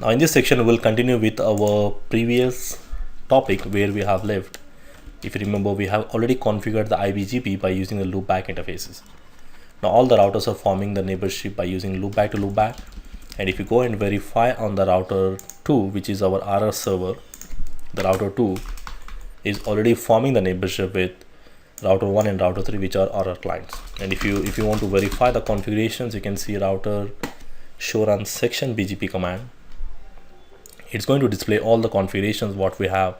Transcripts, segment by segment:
Now in this section we'll continue with our previous topic where we have left. If you remember, we have already configured the IBGP by using the loopback interfaces. Now all the routers are forming the neighborship by using loopback to loopback, and if you go and verify on the router 2, which is our RR server, the router 2 is already forming the neighborship with router 1 and router 3, which are RR clients. And if you want to verify the configurations, you can see router show run section BGP command. It's going to display all the configurations what we have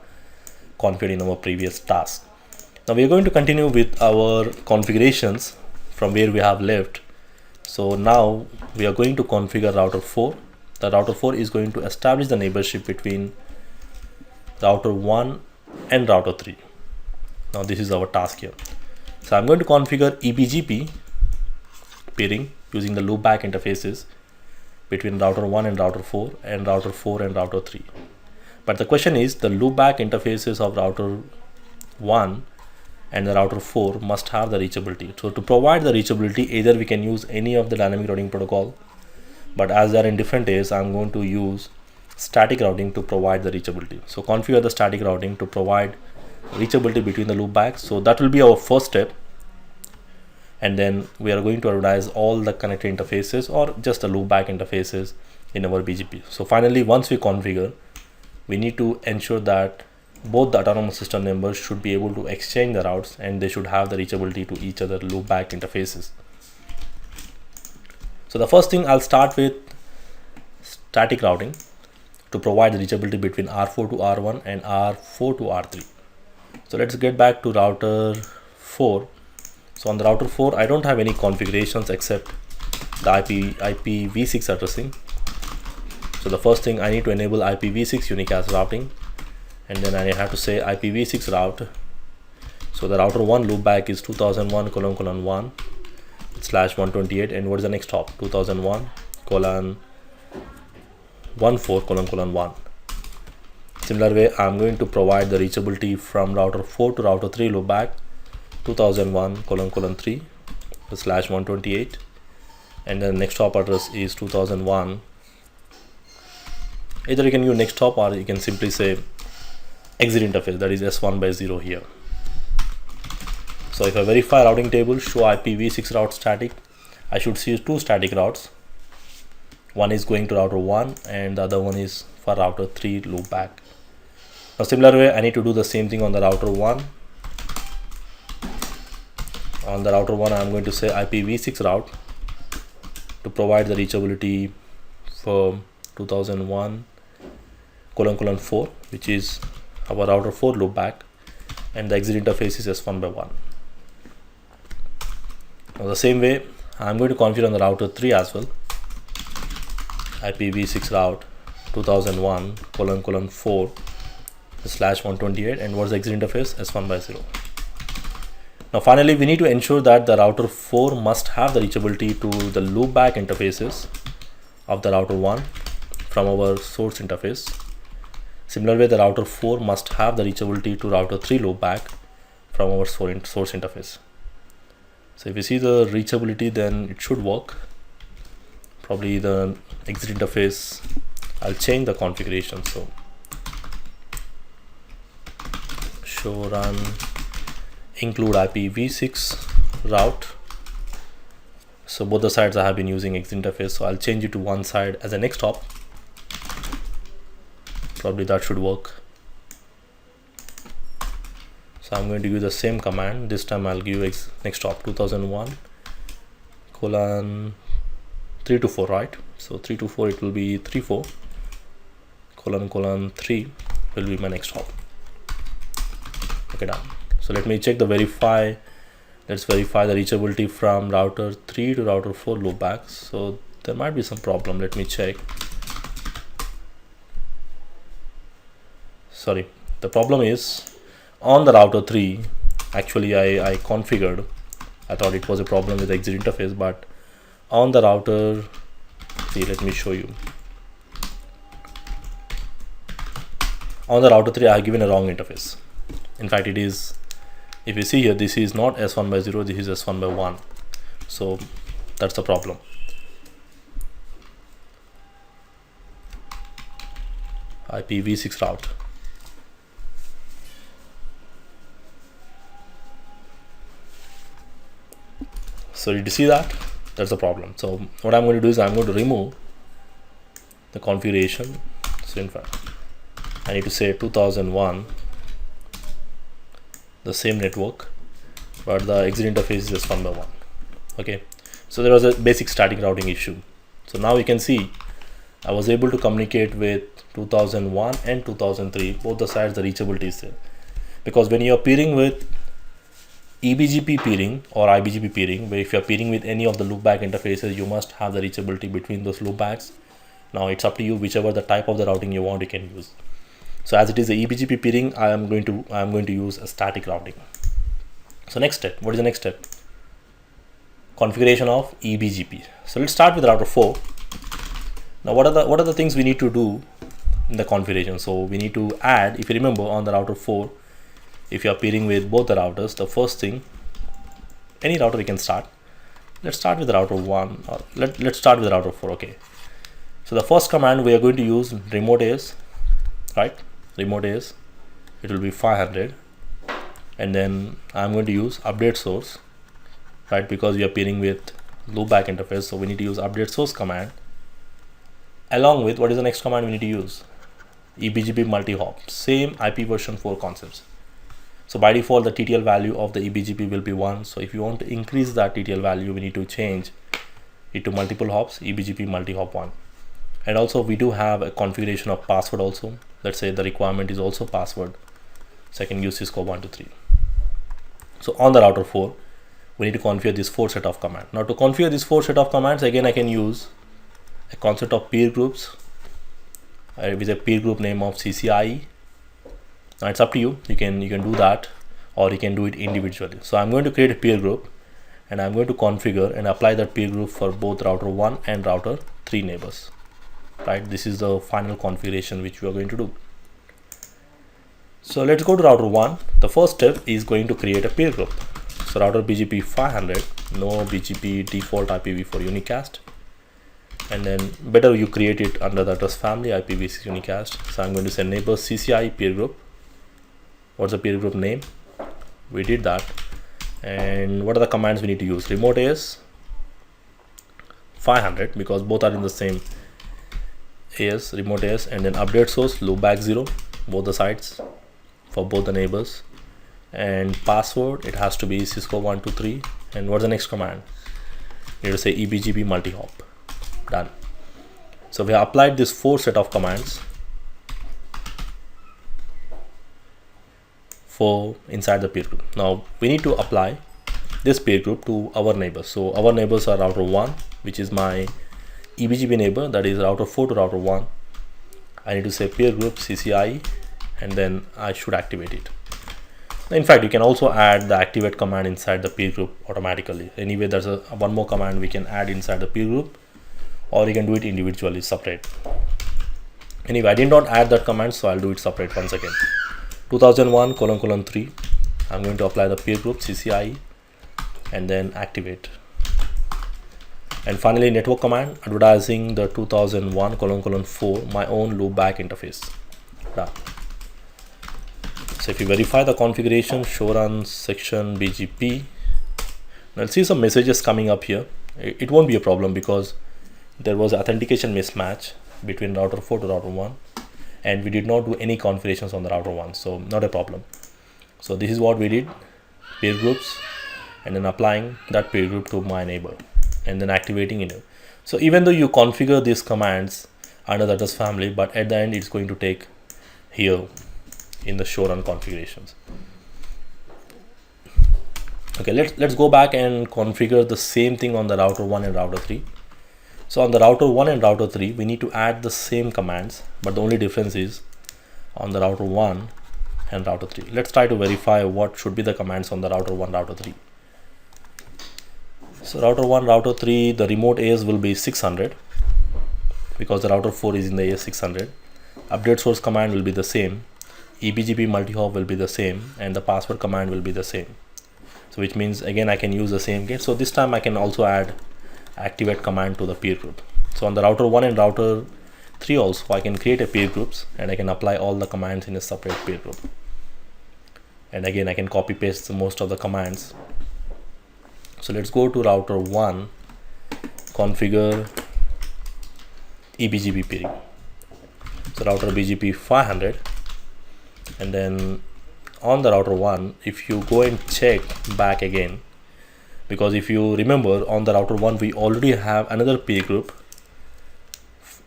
configured in our previous task. Now we are going to continue with our configurations from where we have left. So now we are going to configure router 4. The router 4 is going to establish the neighborship between router 1 and router 3. Now this is our task here. So I'm going to configure eBGP peering using the loopback interfaces between router 1 and router 4 and router 4 and router 3. But the question is, the loopback interfaces of router 1 and the router 4 must have the reachability. So to provide the reachability, either we can use any of the dynamic routing protocol, but as they are in different tiers, I'm going to use static routing to provide the reachability. So configure the static routing to provide reachability between the loopbacks. So that will be our first step, and then we are going to advertise all the connected interfaces or just the loopback interfaces in our BGP. So finally, once we configure, we need to ensure that both the autonomous system members should be able to exchange the routes, and they should have the reachability to each other loopback interfaces. So the first thing, I'll start with static routing to provide the reachability between R4 to R1 and R4 to R3. So let's get back to router 4. So on the router 4, I don't have any configurations except the IPv6 addressing. So the first thing, I need to enable IPv6 unicast routing, and then I have to say IPv6 route. So the router 1 loopback is 2001:1/128, and what is the next hop? 2001:14:1. Similar way, I'm going to provide the reachability from router 4 to router 3 loopback 2001:3/128, and then next hop address is 2001. Either you can use next hop or you can simply say exit interface, that is S1/0 here. So if I verify routing table, show IPv6 route static, I should see two static routes. One is going to router 1 and the other one is for router 3 loopback. Now similar way, I need to do the same thing on the router 1. On the router 1, I'm going to say IPv6 route to provide the reachability for 2001:4, which is our router 4 loopback, and the exit interface is S1/1. Now the same way, I'm going to configure on the router 3 as well, IPv6 route 2001:4/128, and what's the exit interface? S1/0. Now finally, we need to ensure that the router 4 must have the reachability to the loopback interfaces of the router 1 from our source interface. Similar way, the router 4 must have the reachability to router 3 loopback from our source interface. So if you see the reachability, then it should work. Probably the exit interface, I'll change the configuration. So show run include IPv6 route. So both the sides I have been using exit interface, so I'll change it to one side as a next hop. Probably that should work. So I'm going to use the same command. This time I'll give next hop 2001:3 to 4, right? So 3 to 4, it will be 34::3 will be my next hop. Okay, done. So let me check the verify. Let's verify the reachability from router 3 to router 4 loopback. So there might be some problem. Let me check. Sorry, the problem is on the router 3. Actually, I configured. I thought it was a problem with the exit interface, but on the router 3, let me show you. On the router 3, I have given a wrong interface. In fact, it is, if you see here, this is not S1/0, this is S1/1. So that's the problem. IPv6 route. So did you see that? That's the problem. So what I'm going to do is I'm going to remove the configuration. So in fact, I need to say 2001, the same network, but the exit interface is just 1 by 1. Okay, so there was a basic static routing issue. So now you can see I was able to communicate with 2001 and 2003, both the sides the reachability is there, because when you are peering with EBGP peering or IBGP peering, where if you are peering with any of the loopback interfaces, you must have the reachability between those loopbacks. Now it's up to you, whichever the type of the routing you want, you can use. So as it is the EBGP peering, I am going to use a static routing. So next step, what is the next step? Configuration of EBGP. So let's start with router 4. Now what are the things we need to do in the configuration? So we need to add, if you remember on the router 4, if you are peering with both the routers, the first thing, any router you can start. Let's start with router 1, or let's start with router 4. Okay, so the first command we are going to use remote AS, right? Remote AS, it will be 500, and then I'm going to use update source, right? Because we are peering with loopback interface, so we need to use update source command. Along with, what is the next command we need to use? EBGP multi-hop, same IP version 4 concepts. So by default, the TTL value of the EBGP will be 1. So if you want to increase that TTL value, we need to change it to multiple hops, EBGP multi-hop 1. And also we do have a configuration of password also. Let's say the requirement is also password. So I can use Cisco 123. So on the router 4, we need to configure this 4 set of commands. Now to configure this 4 set of commands, again I can use a concept of peer groups with a peer group name of CCIE. Now it's up to you. You can do that, or you can do it individually. So I'm going to create a peer group, and I'm going to configure and apply that peer group for both router 1 and router 3 neighbors. Right, this is the final configuration which we are going to do. So let's go to router 1. The first step is going to create a peer group. So router BGP 500, no BGP default IPv4 unicast, and then better you create it under the address family IPv6 unicast. So I'm going to say neighbor CCIE peer group. What's the peer group name? We did that. And what are the commands we need to use? Remote AS 500, because both are in the same AS, remote AS, and then update source loopback 0, both the sides for both the neighbors, and password, it has to be Cisco 123. And what's the next command? You need to say EBGP multi-hop. Done. So we have applied this 4 set of commands for inside the peer group. Now we need to apply this peer group to our neighbors. So our neighbors are router 1, which is my EBGP neighbor, that is router 4 to router 1. I need to say peer group CCIE, and then I should activate it. In fact, you can also add the activate command inside the peer group automatically. Anyway, there's one more command we can add inside the peer group, or you can do it individually separate. Anyway, I did not add that command, so I'll do it separate once again. 2001::3, I'm going to apply the peer group CCIE and then activate. And finally, network command, advertising the 2001::4, my own loopback interface. Done. So if you verify the configuration, show run section BGP, now I'll see some messages coming up here. It won't be a problem because there was authentication mismatch between router 4 to router 1, and we did not do any configurations on the router 1, so not a problem. So this is what we did, peer groups, and then applying that peer group to my neighbor, and then activating it. So even though you configure these commands under the address family, but at the end it's going to take here in the show run configurations. Okay, let's go back and configure the same thing on the router 1 and router 3. So on the router 1 and router 3, we need to add the same commands, but the only difference is on the router 1 and router 3. Let's try to verify what should be the commands on the router 1, router 3. So router 1, router 3, the remote AS will be 600 because the router 4 is in the AS 600. Update source command will be the same. EBGP multi-hop will be the same, and the password command will be the same. So which means again I can use the same gate. So this time I can also add activate command to the peer group. So on the router 1 and router 3 also, I can create a peer groups and I can apply all the commands in a separate peer group. And again, I can copy paste most of the commands. So let's go to router 1, configure eBGP peering. So router BGP 500, and then on the router 1, if you go and check back again, because if you remember, on the router 1 we already have another peer group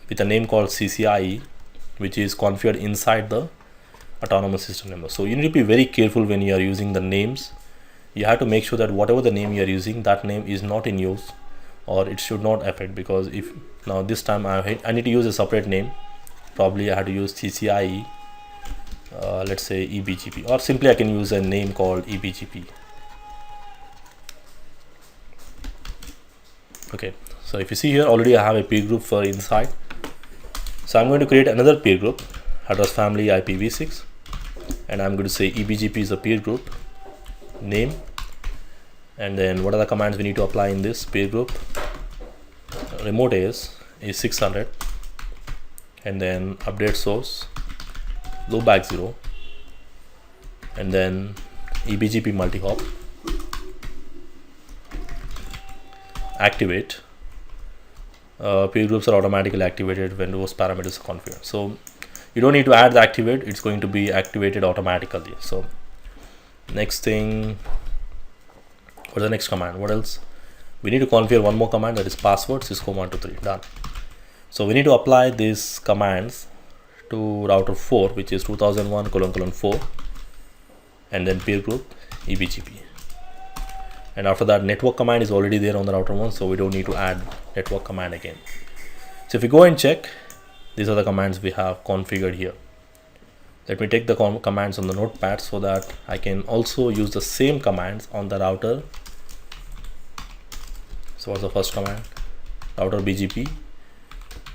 with a name called CCIE, which is configured inside the autonomous system number. So you need to be very careful when you are using the names. You have to make sure that whatever the name you are using, that name is not in use, or it should not affect, because if now this time I need to use a separate name, probably I had to use CCIE, let's say eBGP, or simply I can use a name called eBGP. Okay, so if you see here, already I have a peer group for inside. So I'm going to create another peer group, address family IPv6, and I'm going to say eBGP is a peer group name, and then what are the commands we need to apply in this peer group. Remote AS is 600, and then update source, loopback 0, and then eBGP multi-hop, activate. Peer groups are automatically activated when those parameters are configured. So you don't need to add the activate, it's going to be activated automatically. So next thing, what's the next command? What else? We need to configure one more command, that is password Cisco123. Done. So we need to apply these commands to router 4, which is 2001::4, and then peer group eBGP. And after that, network command is already there on the router 1, so we don't need to add network command again. So if you go and check, these are the commands we have configured here. Let me take the commands on the notepad so that I can also use the same commands on the router. So what's the first command? Router BGP,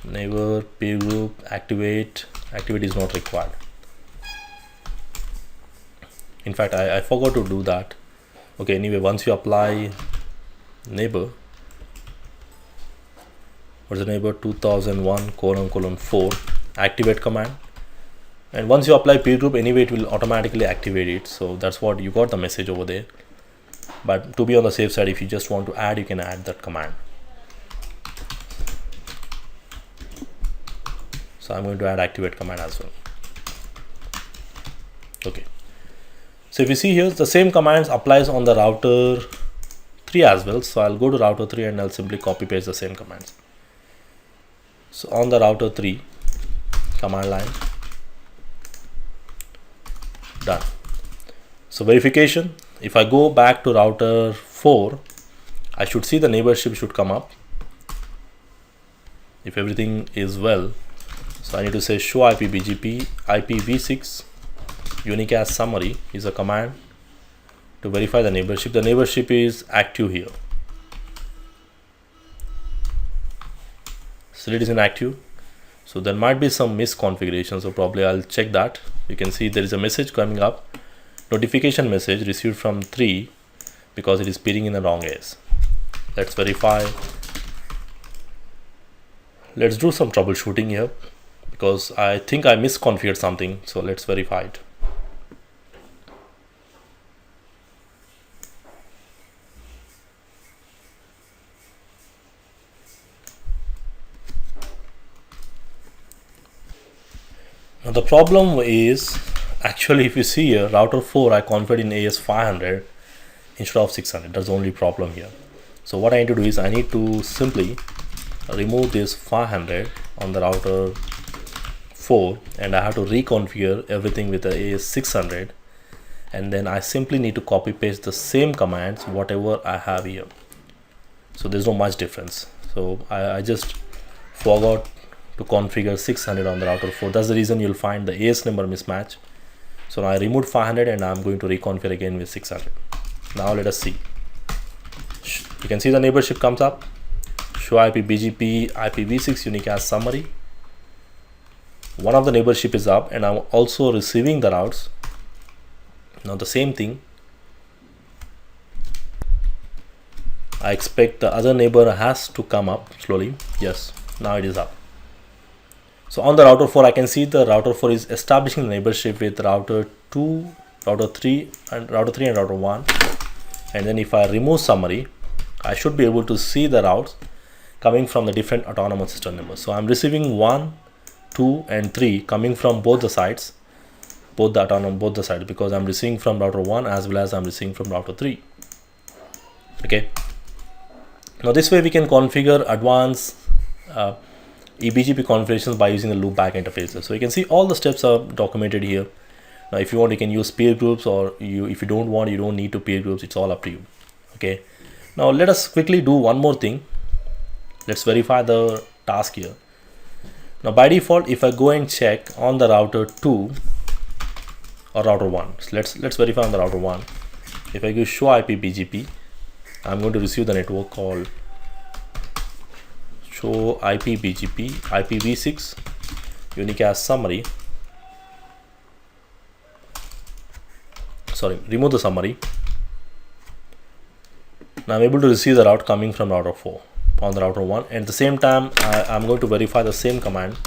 neighbor, peer group, activate. Activate is not required. In fact, I forgot to do that. Okay, anyway, once you apply neighbor, what's the neighbor? 2001::4, activate command. And once you apply peer group, anyway, it will automatically activate it. So that's what you got the message over there. But to be on the safe side, if you just want to add, you can add that command. So I'm going to add activate command as well. Okay. So if you see here, the same commands applies on the router 3 as well. So I'll go to router 3 and I'll simply copy paste the same commands. So on the router 3, command line, done. So verification, if I go back to router 4, I should see the neighborship should come up if everything is well. So I need to say show IPBGP IPv6 unicast summary is a command to verify the neighborship. The neighborship is active here. So it is inactive. So there might be some misconfiguration. So probably I'll check that. You can see there is a message coming up. Notification message received from 3 because it is peering in the wrong AS. Let's verify. Let's do some troubleshooting here because I think I misconfigured something. So let's verify it. Now the problem is, actually if you see here, router 4 I configured in AS 500 instead of 600. That's the only problem here. So what I need to do is I need to simply remove this 500 on the router 4 and I have to reconfigure everything with the AS 600, and then I simply need to copy paste the same commands whatever I have here. So there's no much difference. So I just forgot to configure 600 on the router 4. That's the reason you'll find the AS number mismatch. So now I removed 500 and I'm going to reconfigure again with 600. Now let us see. You can see the neighborship comes up. Show IPBGP IPv6 unicast summary. One of the neighborship is up and I'm also receiving the routes. Now the same thing. I expect the other neighbor has to come up slowly. Yes, now it is up. So on the router 4, I can see the router 4 is establishing the neighborship with router 2, router 3 and router 1. And then if I remove summary, I should be able to see the routes coming from the different autonomous system numbers. So I'm receiving 1, 2 and 3 coming from both the sides, both the sides, because I'm receiving from router 1 as well as I'm receiving from router 3. Okay. Now this way we can configure advanced eBGP configurations by using the loopback interfaces. So you can see all the steps are documented here. Now if you want, you can use peer groups, or if you don't want, you don't need to peer groups. It's all up to you. Okay. Now let us quickly do one more thing. Let's verify the task here. Now by default, if I go and check on the router 2 or router 1, so let's verify on the router 1. If I go show IP BGP, I'm going to receive the network called show IP BGP IPv6 unicast summary. Sorry, remove the summary. Now I'm able to receive the route coming from router 4 on the router 1. And at the same time, I'm going to verify the same command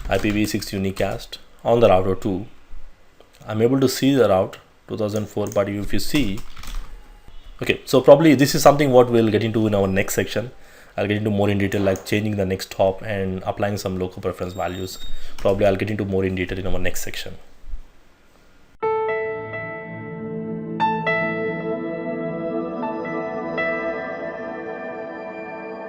IPv6 unicast on the router 2. I'm able to see the route 2004, but if you see, okay, so probably this is something what we'll get into in our next section. I'll get into more in detail, like changing the next hop and applying some local preference values. Probably I'll get into more in detail in our next section.